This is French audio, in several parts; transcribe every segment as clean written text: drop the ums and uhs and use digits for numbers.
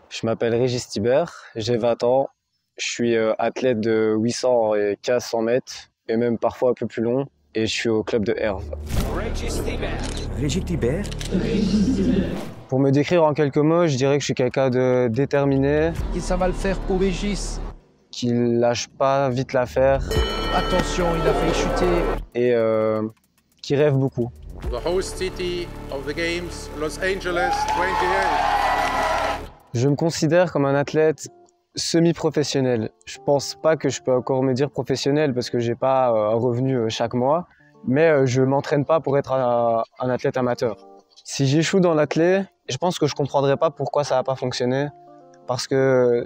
Je m'appelle Régis Thibert, j'ai 20 ans, je suis athlète de 800 et 1500 mètres, et même parfois un peu plus long, et je suis au club de Herve. Régis Thibert. Pour me décrire en quelques mots, je dirais que je suis quelqu'un de déterminé, Et ça va le faire pour Régis. qui lâche pas vite l'affaire, Attention, il a failli chuter. et qui rêve beaucoup. The host city of the Games, Los Angeles 28. Je me considère comme un athlète semi-professionnel. Je pense pas que je peux encore me dire professionnel parce que j'ai pas un revenu chaque mois, mais je m'entraîne pas pour être un athlète amateur. Si j'échoue dans l'athlé, je pense que je comprendrai pas pourquoi ça va pas fonctionner, parce que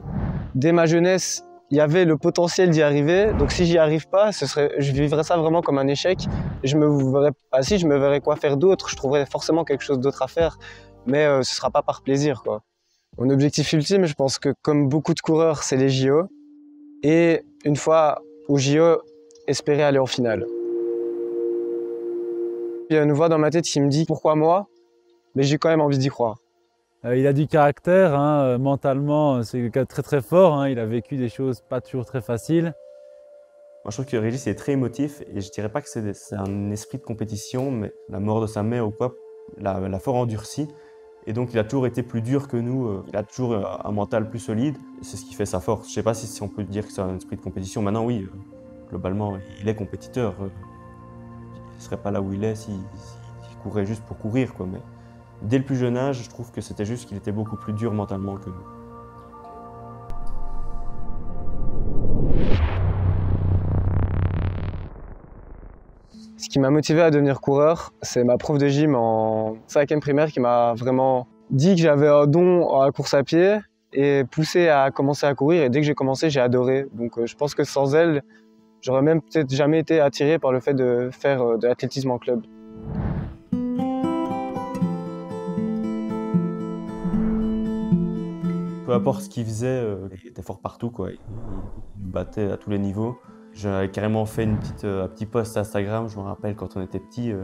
dès ma jeunesse, il y avait le potentiel d'y arriver, donc si j'y arrive pas, je vivrais ça vraiment comme un échec. Je me verrais quoi faire d'autre, je trouverais forcément quelque chose d'autre à faire, mais ce sera pas par plaisir, quoi. Mon objectif ultime, je pense que comme beaucoup de coureurs, c'est les JO. Et une fois aux JO, espérer aller en finale. Il y a une voix dans ma tête qui me dit « Pourquoi moi ?» Mais j'ai quand même envie d'y croire. Il a du caractère, hein, mentalement, c'est quelqu'un de très très fort. Hein, il a vécu des choses pas toujours très faciles. Moi, je trouve que Régis est très émotif et je dirais pas que c'est un esprit de compétition, mais la mort de sa mère ou quoi l'a fort endurci. Et donc, il a toujours été plus dur que nous, il a toujours un mental plus solide. C'est ce qui fait sa force. Je sais pas si on peut dire que c'est un esprit de compétition. Maintenant, oui, globalement, il est compétiteur. Il serait pas là où il est s'il courait juste pour courir, quoi. Mais dès le plus jeune âge, je trouve que c'était juste qu'il était beaucoup plus dur mentalement que nous. Ce qui m'a motivé à devenir coureur, c'est ma prof de gym en 5e primaire qui m'a vraiment dit que j'avais un don à la course à pied et poussé à commencer à courir. Et dès que j'ai commencé, j'ai adoré. Donc je pense que sans elle, j'aurais même peut-être jamais été attiré par le fait de faire de l'athlétisme en club. Peu importe ce qu'il faisait, il était fort partout, quoi. Il battait à tous les niveaux. J'avais carrément fait un petit post Instagram, je me rappelle quand on était petit, j'ai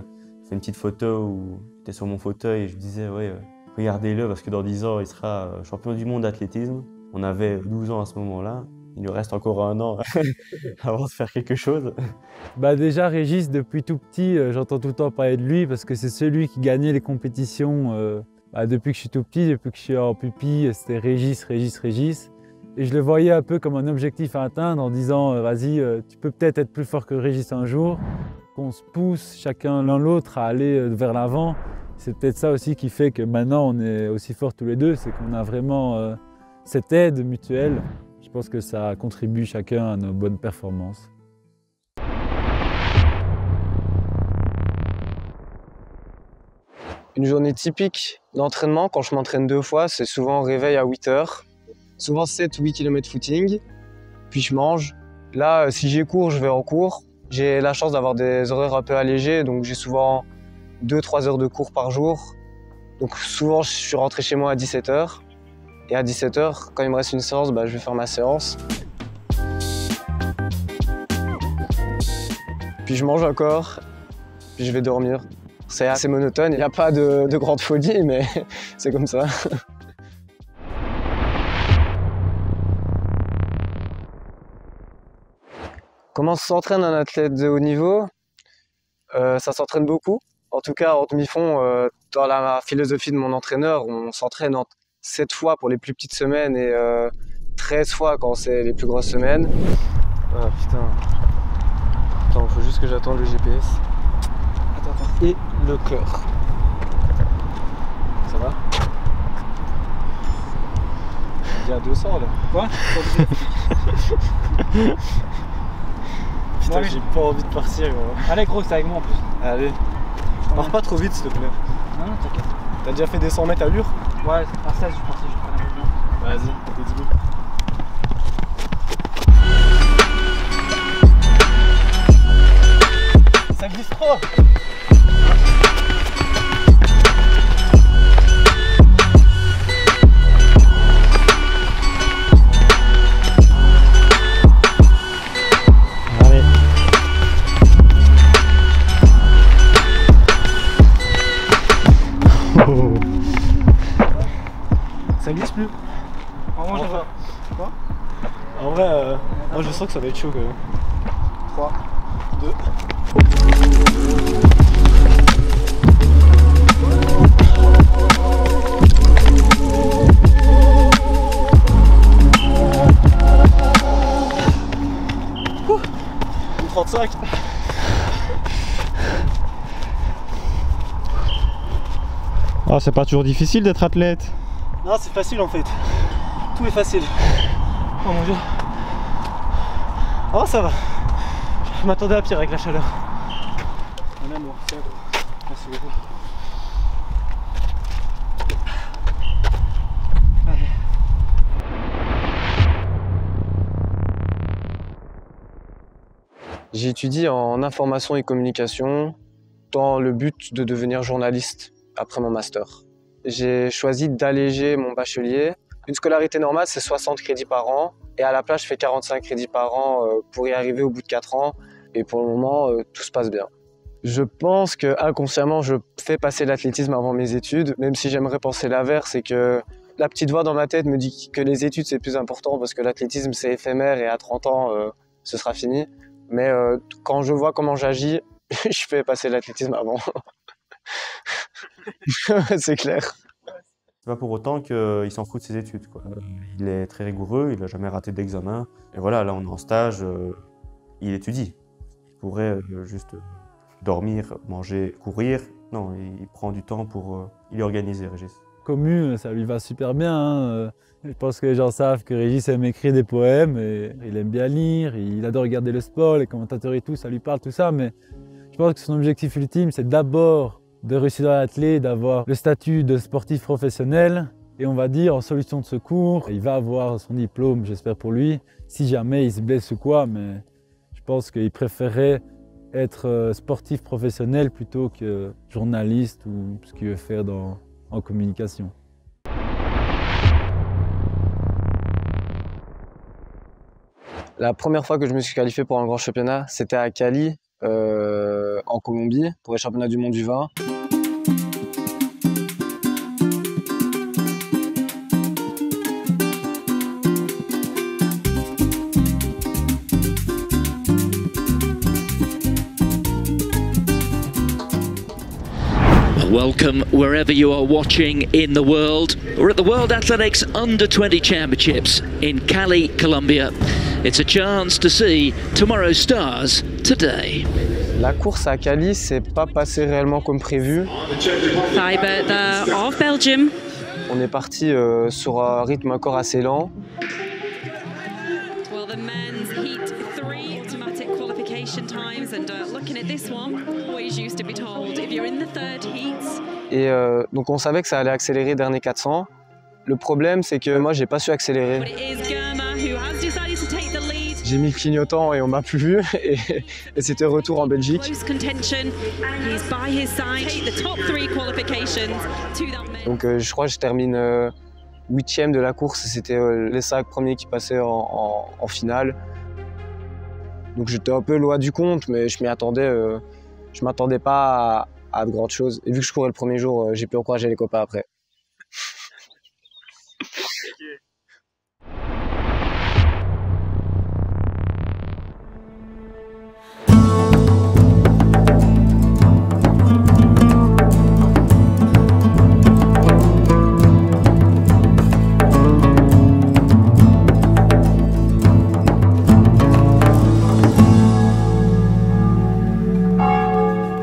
fait une petite photo où j'étais sur mon fauteuil et je disais ouais, regardez-le parce que dans 10 ans il sera champion du monde d'athlétisme. On avait 12 ans à ce moment-là, il nous reste encore un an avant de faire quelque chose. Bah déjà Régis, depuis tout petit, j'entends tout le temps parler de lui parce que c'est celui qui gagnait les compétitions depuis que je suis tout petit, depuis que je suis en pupille, c'était Régis, Régis, Régis. Et je le voyais un peu comme un objectif à atteindre en disant vas-y, tu peux peut-être être plus fort que Régis un jour. Qu'on se pousse chacun l'un l'autre à aller vers l'avant. C'est peut-être ça aussi qui fait que maintenant on est aussi forts tous les deux, c'est qu'on a vraiment cette aide mutuelle. Je pense que ça contribue chacun à nos bonnes performances. Une journée typique d'entraînement, quand je m'entraîne 2 fois, c'est souvent réveil à 8 h. Souvent 7 ou 8 km footing, puis je mange. Là, si j'ai cours, je vais en cours. J'ai la chance d'avoir des horaires un peu allégés, donc j'ai souvent 2-3 heures de cours par jour. Donc souvent, je suis rentré chez moi à 17 h. Et à 17 h, quand il me reste une séance, je vais faire ma séance. Puis je mange encore, puis je vais dormir. C'est assez monotone, il n'y a pas de grande folie, mais c'est comme ça. Comment s'entraîne un athlète de haut niveau? Ça s'entraîne beaucoup. En tout cas, en demi-fond, dans la philosophie de mon entraîneur, on s'entraîne 7 fois pour les plus petites semaines et 13 fois quand c'est les plus grosses semaines. Ah putain. Attends, faut juste que j'attende le GPS. Attends. Et le cœur. Ça va? Il y a 200 là. Quoi? Putain, j'ai pas envie de partir, gros. Allez gros, c'est avec moi en plus. Allez. Pars pas trop vite, s'il te plaît. Non, t'inquiète. T'as déjà fait des 100 mètres à l'allure? Ouais, à 16, je suis parti, je prenais un peu. Vas-y, let's go. Ça glisse trop! Allez. Ça glisse plus. vrai, moi je sens que ça va être chaud quand même. 3, 2... Ouh, 35. Ah, c'est pas toujours difficile d'être athlète. Non, c'est facile en fait. Tout est facile. Oh mon dieu. Oh, ça va. Je m'attendais à pire avec la chaleur. Mon amour, tiens. Merci beaucoup. Allez. J'étudie en information et communication dans le but de devenir journaliste après mon master. J'ai choisi d'alléger mon bachelier. Une scolarité normale, c'est 60 crédits par an. Et à la place, je fais 45 crédits par an pour y arriver au bout de 4 ans. Et pour le moment, tout se passe bien. Je pense que inconsciemment, je fais passer l'athlétisme avant mes études, même si j'aimerais penser l'inverse, c'est que la petite voix dans ma tête me dit que les études, c'est plus important parce que l'athlétisme, c'est éphémère et à 30 ans, ce sera fini. Mais quand je vois comment j'agis, je fais passer l'athlétisme avant. C'est clair. C'est pas pour autant qu'il s'en fout de ses études, quoi. Il est très rigoureux, il n'a jamais raté d'examen. Et voilà, là on est en stage, il étudie. Il pourrait juste dormir, manger, courir. Non, il prend du temps pour... il est organisé, Régis. Commu, ça lui va super bien. Hein. Je pense que les gens savent que Régis aime écrire des poèmes, et il aime bien lire, il adore regarder le sport, les commentateurs et tout, ça lui parle, tout ça. Mais je pense que son objectif ultime, c'est d'abord de réussir dans l'athlète, d'avoir le statut de sportif professionnel. Et on va dire, en solution de secours, il va avoir son diplôme, j'espère pour lui, si jamais il se blesse ou quoi. Mais je pense qu'il préférerait être sportif professionnel plutôt que journaliste ou ce qu'il veut faire en communication. La première fois que je me suis qualifié pour un grand championnat, c'était à Cali, en Colombie, pour les championnats du monde du vin. Welcome wherever you are watching in the world. We're at the World Athletics Under-20 Championships in Cali, Colombia. It's a chance to see tomorrow's stars today. La course à Cali s'est pas passée réellement comme prévu. Thijberdt of Belgium. On est parti sur un rythme encore assez lent. Well, the men's heat 3 automatic qualification times, and looking at this one, always used to be told if you're in the third heat. Et donc on savait que ça allait accélérer dernier 400. Le problème, c'est que moi, j'ai pas su accélérer. J'ai mis le clignotant et on m'a plus vu. Et c'était retour en Belgique. Donc je crois que je termine 8e de la course. C'était les 5 premiers qui passaient en finale. Donc j'étais un peu loin du compte, mais je m'y attendais. Je m'attendais pas à de grandes choses. Et vu que je courais le premier jour, j'ai pu encourager les copains après.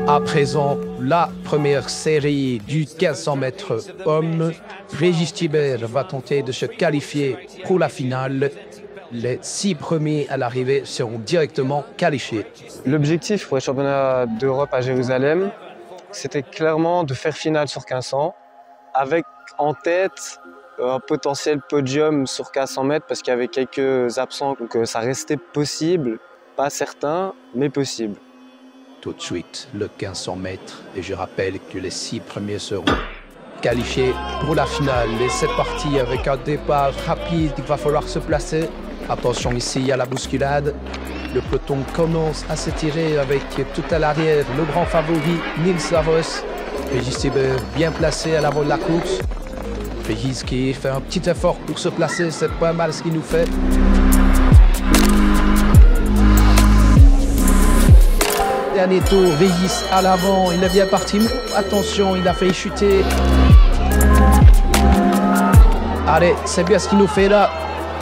À présent, la première série du 1500 mètres hommes. Régis Thijberdt va tenter de se qualifier pour la finale. Les 6 premiers à l'arrivée seront directement qualifiés. L'objectif pour les championnats d'Europe à Jérusalem, c'était clairement de faire finale sur 1500, avec en tête un potentiel podium sur 1500 mètres parce qu'il y avait quelques absents, donc ça restait possible, pas certain, mais possible. Tout de suite, le 1500 mètres, et je rappelle que les 6 premiers seront qualifiés pour la finale. Et c'est parti avec un départ rapide, il va falloir se placer. Attention ici à la bousculade. Le peloton commence à s'étirer avec tout à l'arrière le grand favori Nils Lavos. Régis Thijberdt bien placé à l'avant de la course. Régis qui fait un petit effort pour se placer, c'est pas mal ce qu'il nous fait. Dernier tour, Régis à l'avant, il est bien parti. Attention, il a failli chuter. Allez, c'est bien ce qu'il nous fait là.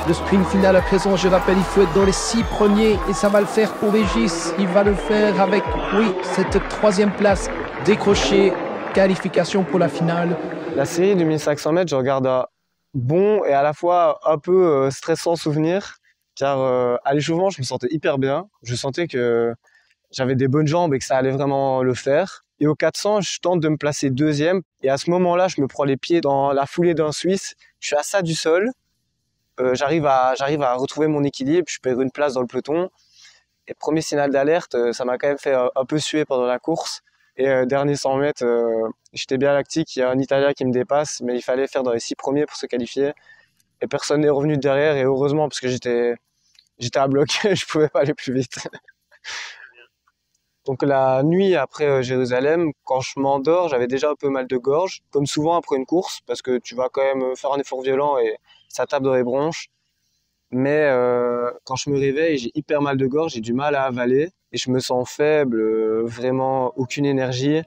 Le sprint final à présent, je rappelle, il faut être dans les 6 premiers et ça va le faire pour Régis. Il va le faire avec, oui, cette 3e place décrochée. Qualification pour la finale. La série du 1500 mètres, je regarde un bon et à la fois un peu stressant souvenir. Car à l'échauffement, je me sentais hyper bien. Je sentais que j'avais des bonnes jambes et que ça allait vraiment le faire. Et au 400, je tente de me placer 2e. Et à ce moment-là, je me prends les pieds dans la foulée d'un Suisse. Je suis à ça du sol. J'arrive à retrouver mon équilibre. Je perds une place dans le peloton. Et premier signal d'alerte, ça m'a quand même fait un peu suer pendant la course. Et dernier 100 mètres, j'étais bien lactique. Il y a un Italien qui me dépasse, mais il fallait faire dans les 6 premiers pour se qualifier. Et personne n'est revenu derrière. Et heureusement, parce que j'étais à bloc, je pouvais pas aller plus vite. Donc la nuit après Jérusalem, quand je m'endors, j'avais déjà un peu mal de gorge, comme souvent après une course, parce que tu vas quand même faire un effort violent et ça tape dans les bronches. Mais quand je me réveille, j'ai hyper mal de gorge, j'ai du mal à avaler et je me sens faible, vraiment aucune énergie.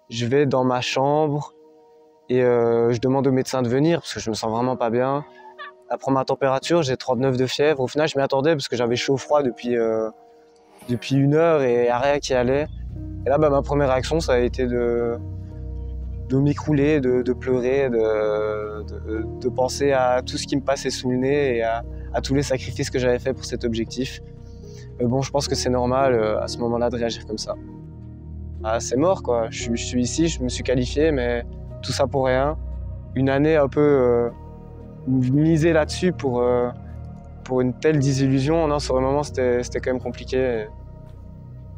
Je vais dans ma chambre et je demande au médecin de venir parce que je me sens vraiment pas bien. Après ma température, j'ai 39 de fièvre. Au final, je m'y attendais parce que j'avais chaud-froid depuis 1 heure et il n'y a rien qui allait. Et là, ma première réaction, ça a été de m'écrouler, de pleurer, de penser à tout ce qui me passait sous le nez et à tous les sacrifices que j'avais faits pour cet objectif. Mais bon, je pense que c'est normal à ce moment-là de réagir comme ça. Ah, c'est mort, quoi. Je suis ici, je me suis qualifié, mais tout ça pour rien. Une année un peu misée là-dessus pour une telle désillusion. Non, sur le moment, c'était quand même compliqué.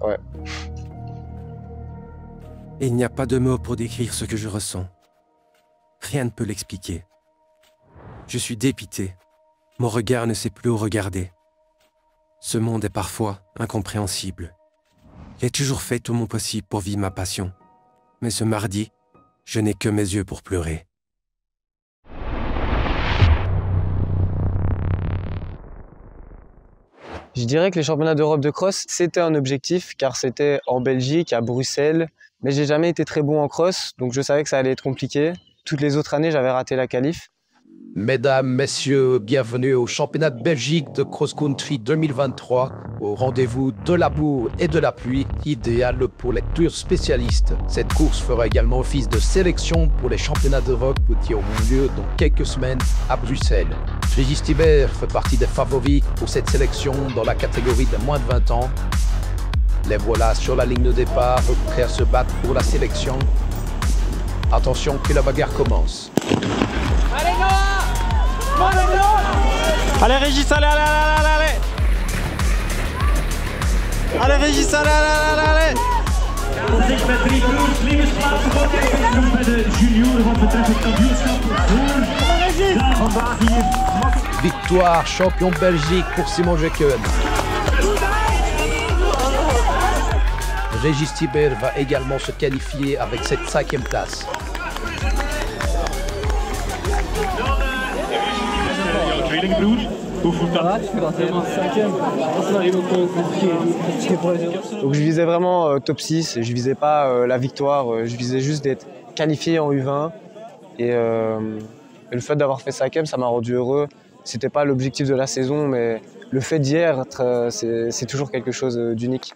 Ouais. Il n'y a pas de mots pour décrire ce que je ressens. Rien ne peut l'expliquer. Je suis dépité. Mon regard ne sait plus où regarder. Ce monde est parfois incompréhensible. J'ai toujours fait tout mon possible pour vivre ma passion. Mais ce mardi, je n'ai que mes yeux pour pleurer. Je dirais que les championnats d'Europe de cross, c'était un objectif car c'était en Belgique, à Bruxelles. Mais j'ai jamais été très bon en cross, donc je savais que ça allait être compliqué. Toutes les autres années, j'avais raté la qualif. Mesdames, messieurs, bienvenue au championnat de Belgique de cross-country 2023, au rendez-vous de la boue et de la pluie, idéal pour les tours spécialistes. Cette course fera également office de sélection pour les championnats d'Europe qui auront lieu dans quelques semaines à Bruxelles. Régis Thibert fait partie des favoris pour cette sélection dans la catégorie de moins de 20 ans. Les voilà sur la ligne de départ, prêts à se battre pour la sélection. Attention que la bagarre commence. Allez Noah! Allez Noah! Allez Régis, allez, allez, allez, allez, allez. Allez Régis, allez, allez, allez, allez. Zich met 3 ploeg, levensplaats genoeg bij de junioren wat betreft het kampioenschap voor daar vandaag hier. Victoire, champion Belgique pour Simon Jeken. Régis Thibert va également se qualifier avec cette 5e place. Donc je visais vraiment top 6, je visais pas la victoire, je visais juste d'être qualifié en U20. Et le fait d'avoir fait 5e, ça m'a rendu heureux. C'était pas l'objectif de la saison, mais le fait d'y être, c'est toujours quelque chose d'unique.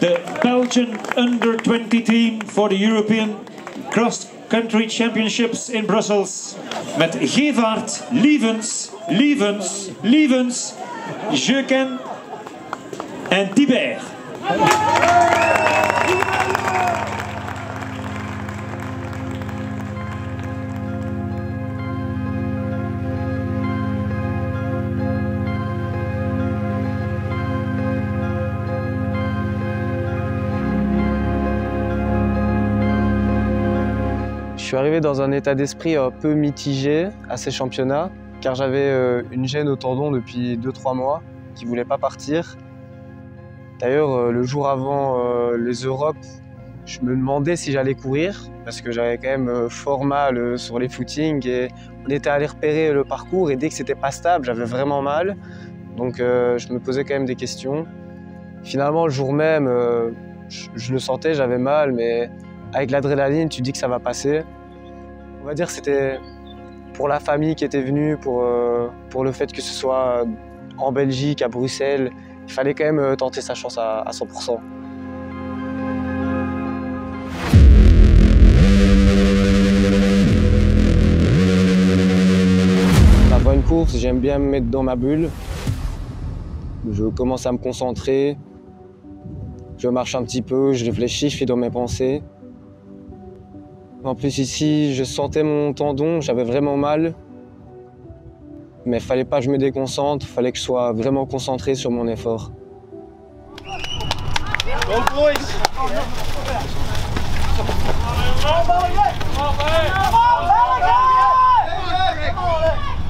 The Belgian Under-20 team for the European Cross-Country Championships in Brussels. Met Gevaert, Lievens, Jeken en Thibert. Je suis arrivé dans un état d'esprit un peu mitigé à ces championnats, car j'avais une gêne au tendon depuis 2-3 mois qui ne voulait pas partir. D'ailleurs, le jour avant les Europes, je me demandais si j'allais courir, parce que j'avais quand même fort mal sur les footings et on était allé repérer le parcours et dès que c'était pas stable, j'avais vraiment mal. Donc je me posais quand même des questions. Finalement, le jour même, je le sentais, j'avais mal, mais avec l'adrénaline, tu dis que ça va passer. On va dire que c'était pour la famille qui était venue, pour le fait que ce soit en Belgique, à Bruxelles, il fallait quand même tenter sa chance à 100%. Avant une course, j'aime bien me mettre dans ma bulle. Je commence à me concentrer. Je marche un petit peu, je réfléchis, je suis dans mes pensées. En plus ici, je sentais mon tendon, j'avais vraiment mal. Mais il ne fallait pas que je me déconcentre, il fallait que je sois vraiment concentré sur mon effort.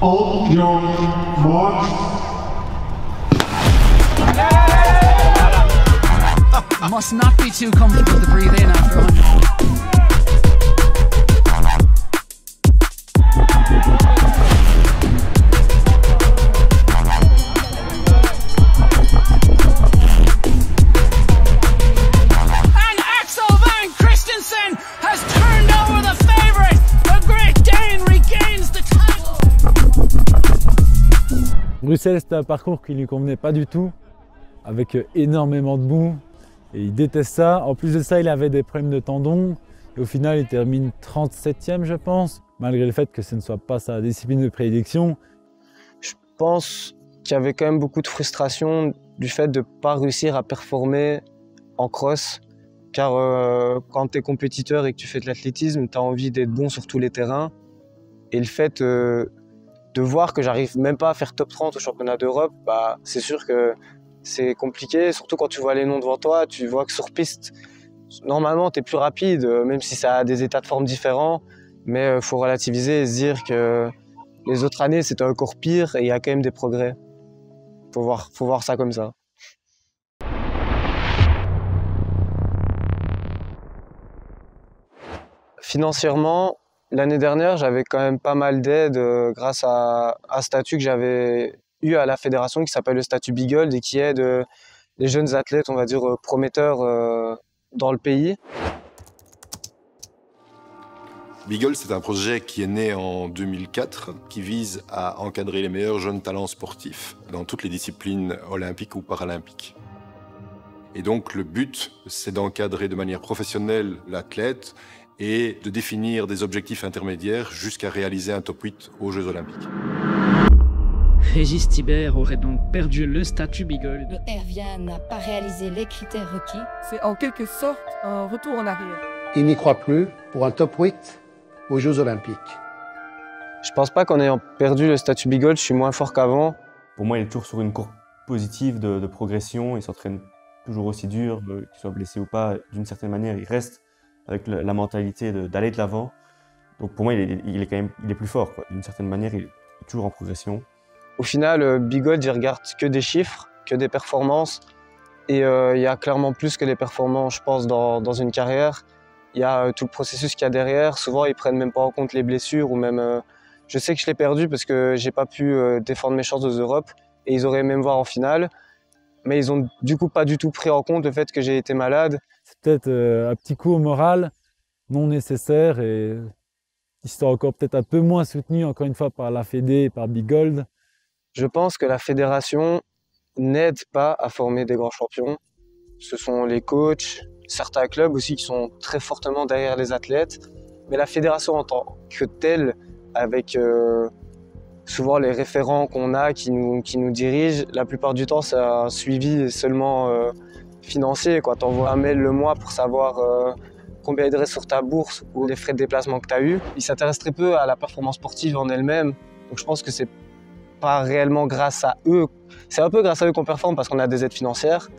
All your march. Must not be too comfortable to breathe in after 100. And Axel Van Christensen has turned over the favorite. The Great Dane regains the title. Bruxelles, c'était un parcours qui lui convenait pas du tout, avec énormément de boue. Et il déteste ça. En plus de ça, il avait des problèmes de tendons. Et au final, il termine 37e, je pense, malgré le fait que ce ne soit pas sa discipline de prédilection. Je pense qu'il y avait quand même beaucoup de frustration du fait de ne pas réussir à performer en cross. Car quand tu es compétiteur et que tu fais de l'athlétisme, tu as envie d'être bon sur tous les terrains. Et le fait de voir que j'arrive même pas à faire top 30 au championnat d'Europe, bah, c'est sûr que c'est compliqué, surtout quand tu vois les noms devant toi, tu vois que sur piste, normalement tu es plus rapide, même si ça a des états de forme différents, mais il faut relativiser et se dire que les autres années c'était encore pire et il y a quand même des progrès. Faut voir ça comme ça. Financièrement, l'année dernière, j'avais quand même pas mal d'aide grâce à un statut que j'avais eu à la fédération qui s'appelle le statut Bigold et qui aide les jeunes athlètes, on va dire, prometteurs dans le pays. Bigold, c'est un projet qui est né en 2004, qui vise à encadrer les meilleurs jeunes talents sportifs dans toutes les disciplines olympiques ou paralympiques. Et donc le but, c'est d'encadrer de manière professionnelle l'athlète et de définir des objectifs intermédiaires jusqu'à réaliser un top 8 aux Jeux olympiques. Régis Thibert aurait donc perdu le statut Bigold. Le Hervien n'a pas réalisé les critères requis. C'est en quelque sorte un retour en arrière. Il n'y croit plus pour un top 8 aux Jeux olympiques. Je pense pas qu'en ayant perdu le statut Bigold, je suis moins fort qu'avant. Pour moi, il est toujours sur une courbe positive de progression. Il s'entraîne toujours aussi dur, qu'il soit blessé ou pas. D'une certaine manière, il reste avec la mentalité d'aller de l'avant. Donc pour moi, il est plus fort. D'une certaine manière, il est toujours en progression. Au final, Bigold, il regarde que des chiffres, que des performances. Et il y a clairement plus que des performances, je pense, dans une carrière. Il y a tout le processus qu'il y a derrière. Souvent, ils prennent même pas en compte les blessures ou même... je sais que je l'ai perdu parce que j'ai pas pu défendre mes chances aux Europes et ils auraient même voir en finale. Mais ils ont du coup pas du tout pris en compte le fait que j'ai été malade. C'est peut-être un petit coup au moral non nécessaire et qui sera encore peut-être un peu moins soutenu encore une fois par la Fédé et par Bigold. Je pense que la fédération n'aide pas à former des grands champions. Ce sont les coachs, certains clubs aussi qui sont très fortement derrière les athlètes. Mais la fédération en tant que telle, avec souvent les référents qu'on a qui nous dirigent, la plupart du temps c'est un suivi seulement financier. Tu envoies un mail le mois pour savoir combien il reste sur ta bourse ou les frais de déplacement que tu as eu. Ils s'intéressent très peu à la performance sportive en elle-même. Donc je pense que c'est pas réellement grâce à eux. C'est un peu grâce à eux qu'on performe parce qu'on a des aides financières.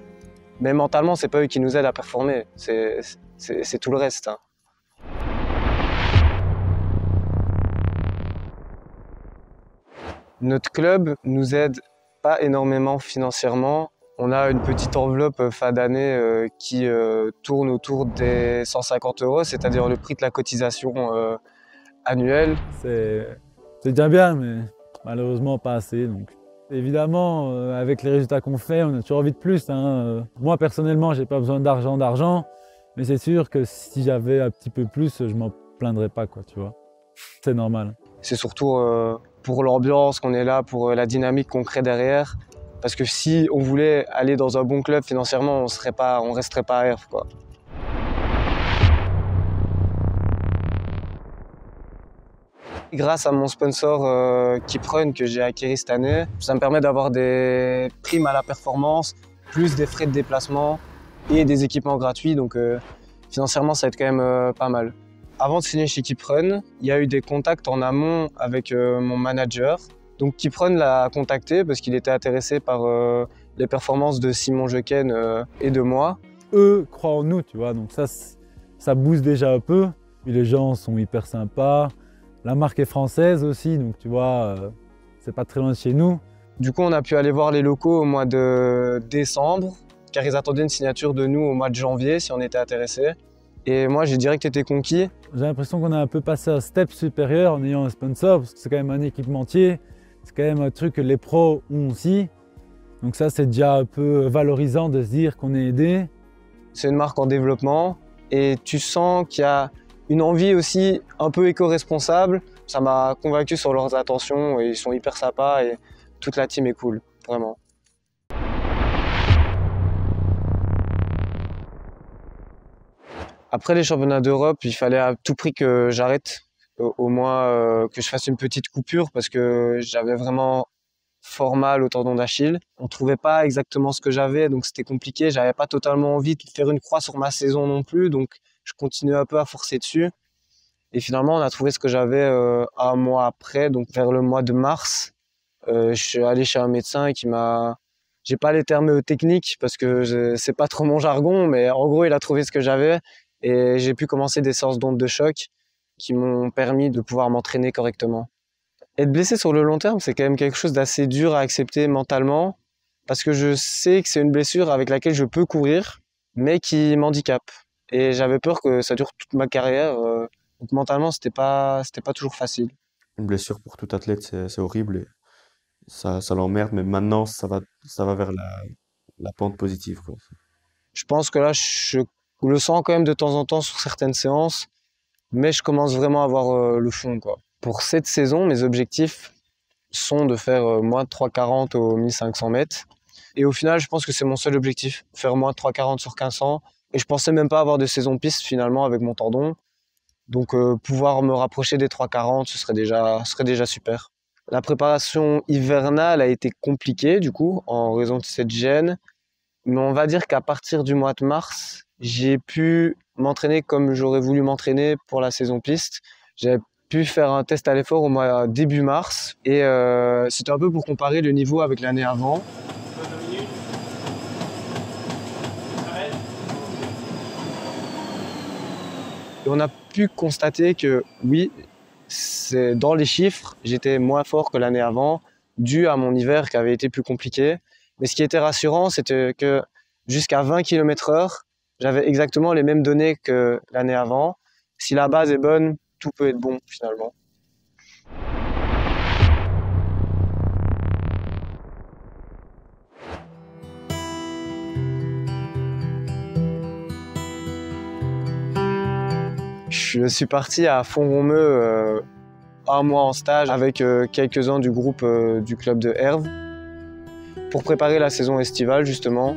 Mais mentalement, c'est pas eux qui nous aident à performer. C'est tout le reste. Hein. Notre club nous aide pas énormément financièrement. On a une petite enveloppe fin d'année qui tourne autour des 150 €, c'est-à-dire le prix de la cotisation annuelle. C'est déjà bien, mais malheureusement pas assez. Donc Évidemment, avec les résultats qu'on fait, on a toujours envie de plus. Moi, personnellement, j'ai pas besoin d'argent, mais c'est sûr que si j'avais un petit peu plus, je m'en plaindrais pas, quoi, tu vois. C'est normal. C'est surtout pour l'ambiance qu'on est là, pour la dynamique qu'on crée derrière. Parce que si on voulait aller dans un bon club financièrement, on resterait pas à Herve, quoi. Grâce à mon sponsor Keeprun que j'ai acquis cette année, ça me permet d'avoir des primes à la performance, plus des frais de déplacement et des équipements gratuits. Donc financièrement, ça va être quand même pas mal. Avant de signer chez Keeprun, il y a eu des contacts en amont avec mon manager. Donc Keeprun l'a contacté parce qu'il était intéressé par les performances de Simon Jequen et de moi. Eux croient en nous, tu vois, donc ça booste déjà un peu. Puis les gens sont hyper sympas. La marque est française aussi, donc tu vois, c'est pas très loin de chez nous. Du coup, on a pu aller voir les locaux au mois de décembre, car ils attendaient une signature de nous au mois de janvier si on était intéressé. Et moi, j'ai direct été conquis. J'ai l'impression qu'on a un peu passé un step supérieur en ayant un sponsor, parce que c'est quand même un équipementier, c'est quand même un truc que les pros ont aussi. Donc ça, c'est déjà un peu valorisant de se dire qu'on est aidé. C'est une marque en développement et tu sens qu'il y a une envie aussi un peu éco-responsable. Ça m'a convaincu sur leurs intentions et ils sont hyper sympas et toute la team est cool, vraiment. Après les championnats d'Europe, il fallait à tout prix que j'arrête, au moins que je fasse une petite coupure parce que j'avais vraiment fort mal au tendon d'Achille. On ne trouvait pas exactement ce que j'avais, donc c'était compliqué. J'avais pas totalement envie de faire une croix sur ma saison non plus, donc je continuais un peu à forcer dessus. Et finalement, on a trouvé ce que j'avais un mois après, donc vers le mois de mars. Je suis allé chez un médecin qui m'a... J'ai pas les termes techniques parce que c'est pas trop mon jargon, mais en gros, il a trouvé ce que j'avais et j'ai pu commencer des séances d'ondes de choc qui m'ont permis de pouvoir m'entraîner correctement. Être blessé sur le long terme, c'est quand même quelque chose d'assez dur à accepter mentalement parce que je sais que c'est une blessure avec laquelle je peux courir, mais qui m'handicape. Et j'avais peur que ça dure toute ma carrière. Donc mentalement, c'était pas toujours facile. Une blessure pour tout athlète, c'est horrible et ça l'emmerde, mais maintenant, ça va vers la pente positive, quoi. Je pense que là, je le sens quand même de temps en temps sur certaines séances, mais je commence vraiment à voir le fond, quoi. Pour cette saison, mes objectifs sont de faire moins de 3,40 au 1500 mètres. Et au final, je pense que c'est mon seul objectif, faire moins de 3,40 sur 1500. Et je pensais même pas avoir de saison piste finalement avec mon tendon. Donc pouvoir me rapprocher des 3,40, ce serait déjà super. La préparation hivernale a été compliquée du coup en raison de cette gêne. Mais on va dire qu'à partir du mois de mars, j'ai pu m'entraîner comme j'aurais voulu m'entraîner pour la saison piste. J'avais pu faire un test à l'effort au mois début mars et c'était un peu pour comparer le niveau avec l'année avant. Et on a pu constater que oui, dans les chiffres, j'étais moins fort que l'année avant, dû à mon hiver qui avait été plus compliqué. Mais ce qui était rassurant, c'était que jusqu'à 20 km/h, j'avais exactement les mêmes données que l'année avant. Si la base est bonne, tout peut être bon finalement. Je suis parti à Font-Romeu un mois en stage avec quelques-uns du groupe du club de Herve pour préparer la saison estivale justement.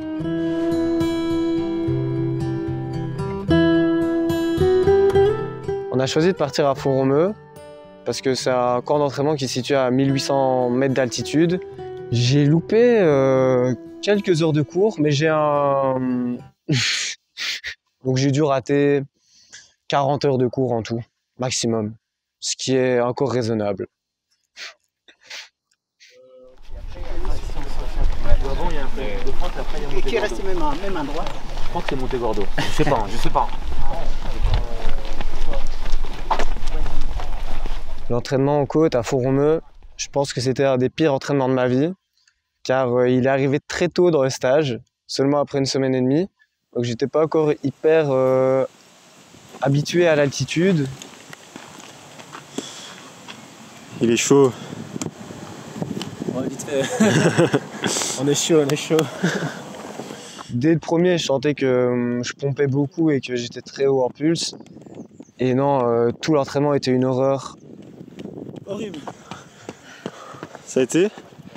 On a choisi de partir à Font-Romeu parce que c'est un camp d'entraînement qui est situé à 1800 mètres d'altitude. J'ai loupé quelques heures de cours, mais j'ai un... Donc j'ai dû rater 40 heures de cours en tout, maximum, ce qui est encore raisonnable. Et qui est resté même endroit. Je crois que c'est Montegordo. Je sais pas. L'entraînement en côte à Font-Romeu, je pense que c'était un des pires entraînements de ma vie, car il est arrivé très tôt dans le stage, seulement après une semaine et demie. Donc j'étais pas encore hyper habitué à l'altitude. Il est chaud. Ouais, vite fait. On est chaud, on est chaud. Dès le premier, je sentais que je pompais beaucoup et que j'étais très haut en pulse. Et non, tout l'entraînement était une horreur. Horrible. Ça a été?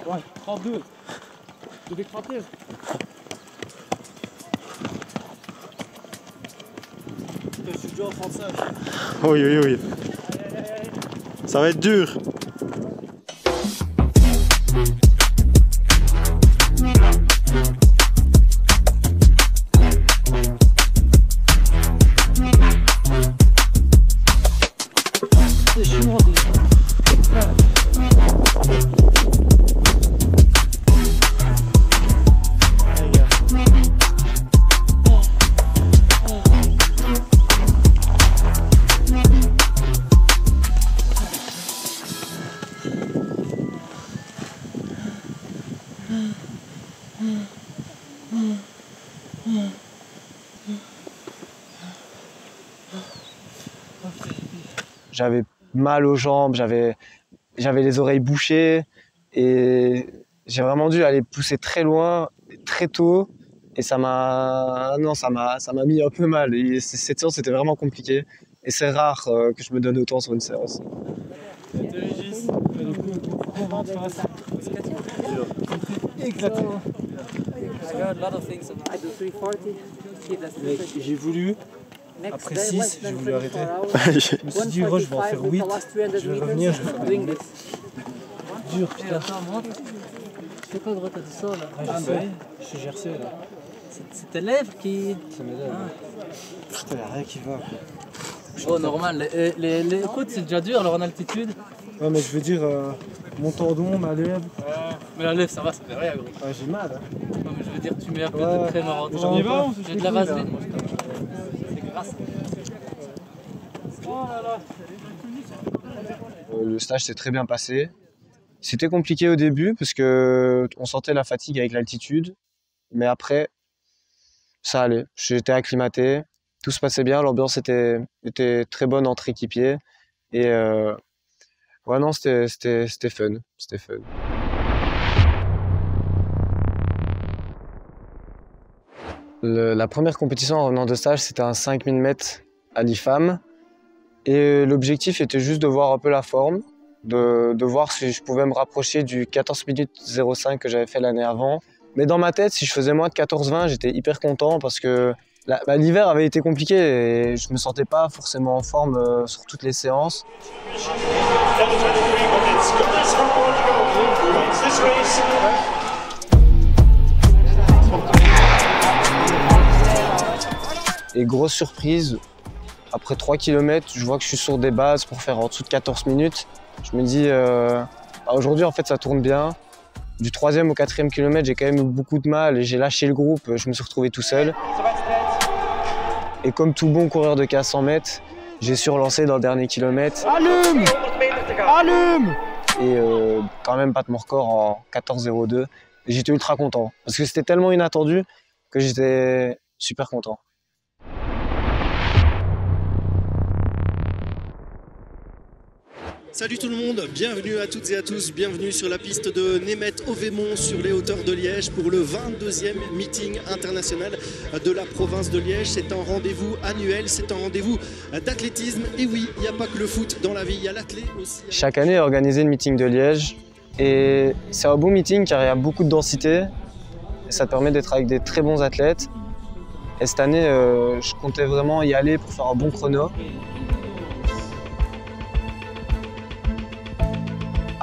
Ouais, 32. Je devais cramper. Je suis déjà en 35. Oui, oui, oui. Ça va être dur. J'avais mal aux jambes, j'avais les oreilles bouchées et j'ai vraiment dû aller pousser très loin, très tôt et ça m'a mis un peu mal. Et cette séance c'était vraiment compliqué et c'est rare que je me donne autant sur une séance. Exactement. J'ai voulu, après 6, j'ai voulu arrêter. Je me suis dit, je vais en faire 8, je vais revenir, je vais faire 8. Dur, putain. C'est quoi gros, t'as du sang là? Ah, bah oui, je suis GRC là. C'est tes lèvres qui... C'est mes lèvres. Putain, y'a rien qui va. Oh normal, les côtes c'est déjà dur alors en altitude. Ouais mais je veux dire, mon tendon, ma lèvre. Mais la lèvre ça va, ça fait rien gros. Ouais j'ai mal hein. Non mais je veux dire tu mets un peu de crème en rentrant. J'en ai pas, j'ai de la vaseline moi. C'est grâce. Oh là là. Le stage s'est très bien passé. C'était compliqué au début parce que on sentait la fatigue avec l'altitude, mais après ça allait. J'étais acclimaté, tout se passait bien, l'ambiance était très bonne entre équipiers et ouais non c'était fun, c'était fun. La première compétition en revenant de stage, c'était un 5000 mètres à l'IFAM et l'objectif était juste de voir un peu la forme. De voir si je pouvais me rapprocher du 14 minutes 05 que j'avais fait l'année avant. Mais dans ma tête, si je faisais moins de 14-20, j'étais hyper content parce que l'hiver avait été compliqué et je me sentais pas forcément en forme sur toutes les séances. Et grosse surprise, après 3 km, je vois que je suis sur des bases pour faire en dessous de 14 minutes. Je me dis, aujourd'hui en fait ça tourne bien. Du 3e au 4e kilomètre, j'ai quand même eu beaucoup de mal et j'ai lâché le groupe, je me suis retrouvé tout seul. Et comme tout bon coureur de 1500 mètres, j'ai surlancé dans le dernier kilomètre. Allume! Allume! Et quand même battre mon record en 14,02. Et j'étais ultra content parce que c'était tellement inattendu que j'étais super content. Salut tout le monde, bienvenue à toutes et à tous, bienvenue sur la piste de Németh-Ovémont sur les hauteurs de Liège pour le 22e meeting international de la province de Liège. C'est un rendez-vous annuel, c'est un rendez-vous d'athlétisme et oui, il n'y a pas que le foot dans la vie, il y a l'athlète aussi. Chaque année est organisé le meeting de Liège et c'est un beau meeting car il y a beaucoup de densité et ça te permet d'être avec des très bons athlètes. Et cette année, je comptais vraiment y aller pour faire un bon chrono.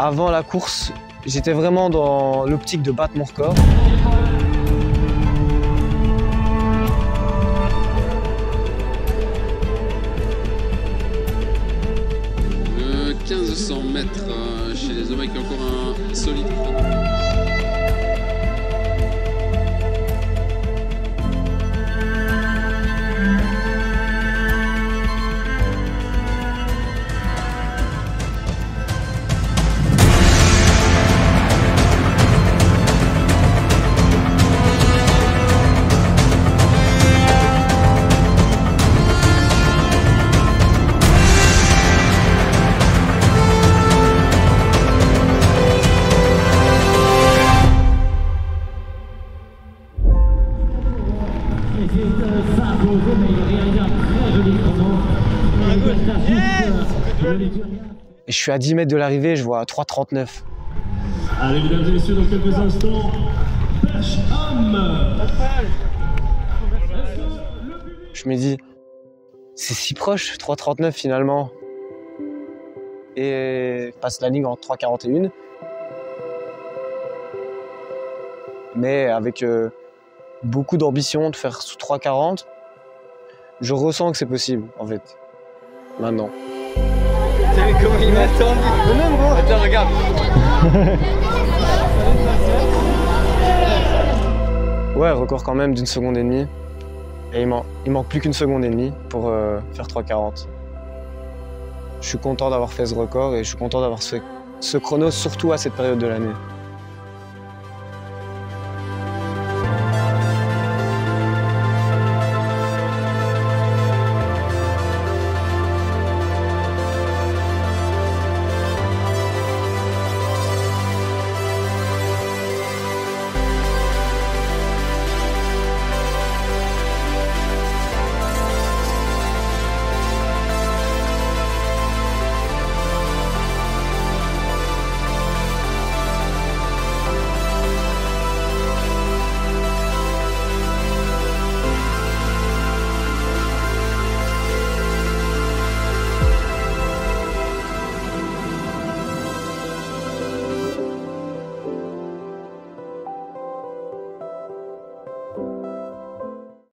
Avant la course, j'étais vraiment dans l'optique de battre mon record. Le 1500 mètres chez les hommes avec encore un solide chrono. Et je suis à 10 mètres de l'arrivée, je vois 3,39. Allez, mesdames et messieurs, dans quelques instants, Je me dis, c'est si proche, 3,39 finalement. Et je passe la ligne en 3,41. Mais avec beaucoup d'ambition de faire sous 3,40, je ressens que c'est possible en fait, maintenant. T'as vu comment il m'a attendu? Même moi. Attends, regarde. Ouais, record quand même d'une seconde et demie. Et il manque plus qu'une seconde et demie pour faire 3,40. Je suis content d'avoir fait ce record et je suis content d'avoir ce chrono, surtout à cette période de l'année.